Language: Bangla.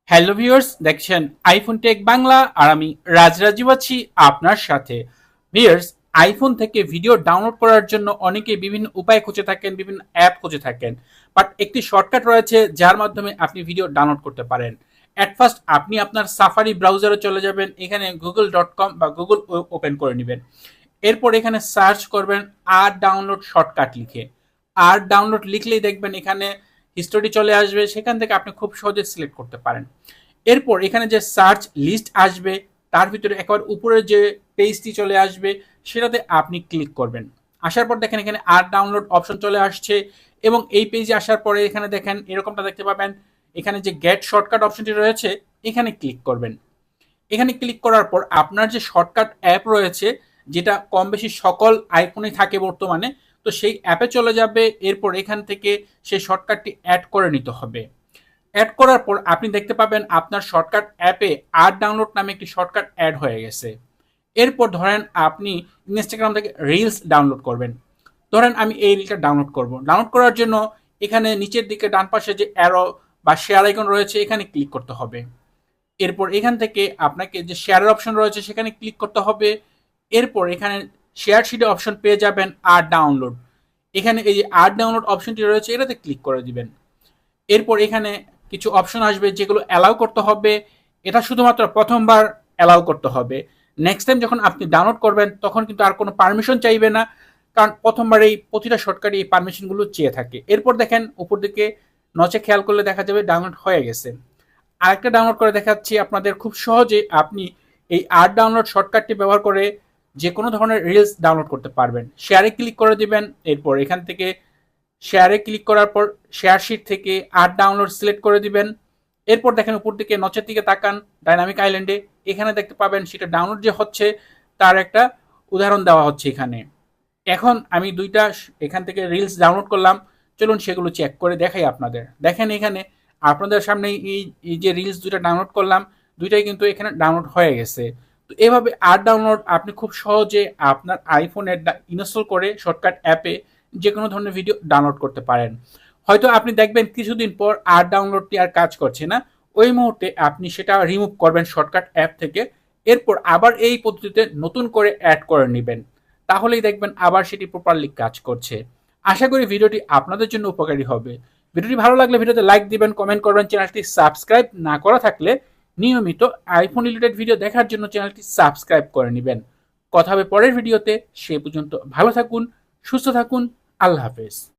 হ্যালো ভিউয়ার্স, দেখছেন আইফোন টেক বাংলা আর আমি রাজরাজীব আছি আপনার সাথে। ভিউয়ার্স, আইফোন থেকে ভিডিও ডাউনলোড করার জন্য অনেকে বিভিন্ন উপায় খুঁজে থাকেন, বিভিন্ন অ্যাপ খুঁজে থাকেন, বাট একটি শর্টকাট রয়েছে যার মাধ্যমে আপনি ভিডিও ডাউনলোড করতে পারেন। অ্যাট ফার্স্ট আপনি আপনার সাফারি ব্রাউজারে চলে যাবেন, এখানে google.com বা গুগল ওপেন করে নেবেন। এরপর এখানে সার্চ করবেন আর ডাউনলোড শর্টকাট লিখে। আর ডাউনলোড লিখলেই দেখবেন এখানে হিস্টোরি চলে আসবে, সেখান থেকে আপনি খুব সহজে সিলেক্ট করতে পারেন। এরপর এখানে যে সার্চ লিস্ট আসবে তার ভিতরে একবার উপরে যে পেজটি চলে আসবে সেটাতে আপনি ক্লিক করবেন। আসার পর দেখেন এখানে আর ডাউনলোড অপশন চলে আসছে এবং এই পেজে আসার পরে এখানে দেখেন এরকমটা দেখতে পাবেন। এখানে যে গেট শর্টকাট অপশনটি রয়েছে এখানে ক্লিক করবেন। এখানে ক্লিক করার পর আপনার যে শর্টকাট অ্যাপ রয়েছে, যেটা কম বেশি সকল আইফোনে থাকে বর্তমানে, তো সেই অ্যাপে চলে যাবে। এরপর এখান থেকে সেই শর্টকাটটি অ্যাড করে নিতে হবে। অ্যাড করার পর আপনি দেখতে পাবেন আপনার শর্টকাট অ্যাপে আর ডাউনলোড নামে একটি শর্টকাট অ্যাড হয়ে গেছে। এরপর ধরেন আপনি ইনস্টাগ্রাম থেকে রিলস ডাউনলোড করবেন। ধরেন আমি এই রিলটা ডাউনলোড করব। ডাউনলোড করার জন্য এখানে নিচের দিকে ডান পাশে যে অ্যারো বা শেয়ার আইকন রয়েছে এখানে ক্লিক করতে হবে। এরপর এখান থেকে আপনাকে যে শেয়ারের অপশন রয়েছে সেখানে ক্লিক করতে হবে। এরপর এখানে শেয়ার শিটে অপশন পেয়ে যাবেন আর ডাউনলোড। এখানে এই যে আর ডাউনলোড অপশনটি রয়েছে এটাতে ক্লিক করে দিবেন। এরপর এখানে কিছু অপশন আসবে যেগুলো অ্যালাউ করতে হবে। এটা শুধুমাত্র প্রথমবার অ্যালাউ করতে হবে। নেক্সট টাইম যখন আপনি ডাউনলোড করবেন তখন কিন্তু আর কোনো পারমিশন চাইবে না, কারণ প্রথমবার এই প্রতিটা শর্টকাটে এই পারমিশনগুলো চেয়ে থাকে। এরপর দেখেন উপর দিকে নচে খেয়াল করলে দেখা যাবে ডাউনলোড হয়ে গেছে। আরেকটা ডাউনলোড করে দেখাচ্ছি আপনাদের। খুব সহজে আপনি এই আর ডাউনলোড শর্টকাটটি ব্যবহার করে যে কোনো ধরনের রিলস ডাউনলোড করতে পারবেন। শেয়ারে ক্লিক করে দিবেন। এরপর এখান থেকে শেয়ারে ক্লিক করার পর শেয়ার শিট থেকে আর ডাউনলোড সিলেক্ট করে দিবেন। এরপর দেখেন উপর দিকে নচের দিকে তাকান, ডাইনামিক আইল্যান্ডে এখানে দেখতে পাবেন সেটা ডাউনলোড যে হচ্ছে তার একটা উদাহরণ দেওয়া হচ্ছে এখানে। এখন আমি দুইটা এখান থেকে রিলস ডাউনলোড করলাম, চলুন সেগুলো চেক করে দেখাই আপনাদের। দেখেন এখানে আপনাদের সামনে এই যে রিলস দুইটা ডাউনলোড করলাম, দুইটাই কিন্তু এখানে ডাউনলোড হয়ে গেছে। তো এভাবে আর ডাউনলোড আপনি খুব সহজে আপনার আইফোনে ইনস্টল করে শর্টকাট অ্যাপে যে কোনো ধরনের ভিডিও ডাউনলোড করতে পারেন। হয়তো আপনি দেখবেন কিছুদিন পর আর ডাউনলোডটি আর কাজ করছে না, ওই মুহূর্তে আপনি সেটা রিমুভ করবেন শর্টকাট অ্যাপ থেকে। এরপর আবার এই পদ্ধতিতে নতুন করে অ্যাড করে নেবেন, তাহলেই দেখবেন আবার সেটি প্রপারলি কাজ করছে। আশা করি ভিডিওটি আপনাদের জন্য উপকারী হবে। ভিডিওটি ভালো লাগলে ভিডিওতে লাইক দিবেন, কমেন্ট করবেন। চ্যানেলটি সাবস্ক্রাইব না করা থাকলে নিয়মিত আইফোন রিলেটেড ভিডিও দেখার জন্য চ্যানেলটি সাবস্ক্রাইব করে নেবেন। কথা হবে পরের ভিডিওতে। সে পর্যন্ত ভালো থাকুন, সুস্থ থাকুন। আল্লাহ হাফেজ।